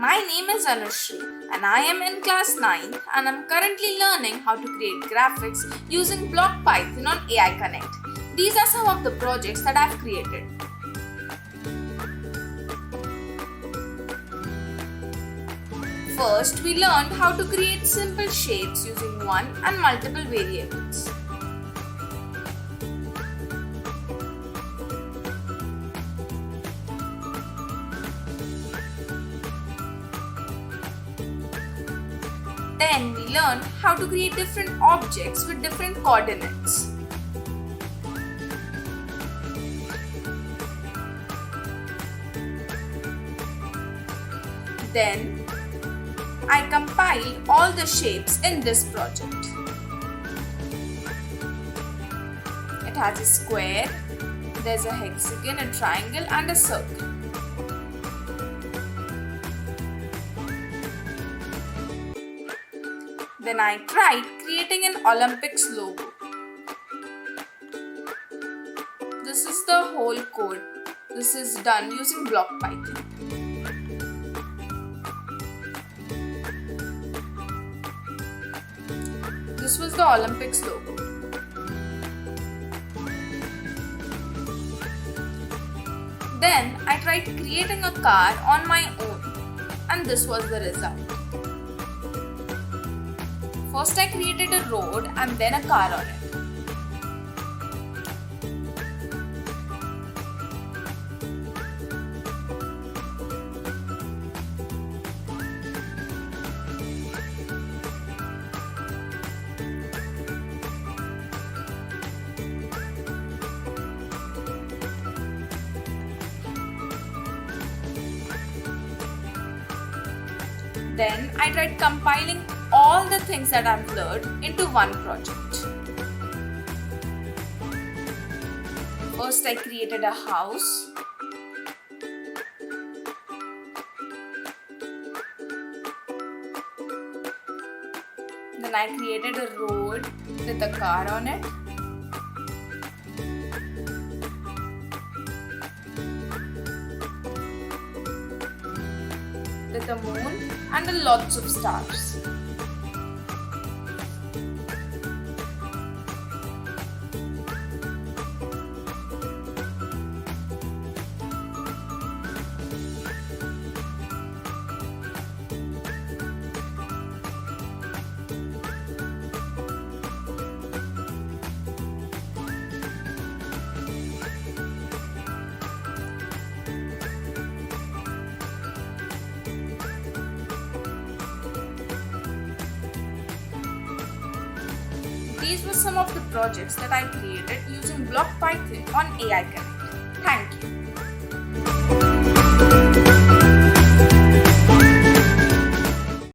My name is Anushree and I am in class 9th and I'm currently learning how to create graphics using Block Python on AI Connect. These are some of the projects that I've created. First, we learned how to create simple shapes using one and multiple variables. Then we learned how to create different objects with different coordinates. Then I compiled all the shapes in this project. It has a square, there's a hexagon, a triangle and a circle. Then I tried creating an Olympics logo. This is the whole code. This is done using Block Python. This was the Olympics logo. Then I tried creating a car on my own and this was the result. First I created a road and then a car on it. Then I tried compiling all the things that I've learned into one project. First I created a house. Then I created a road with a car on it. With a moon and lots of stars. These were some of the projects that I created using Block Python on AI Connect. Thank you.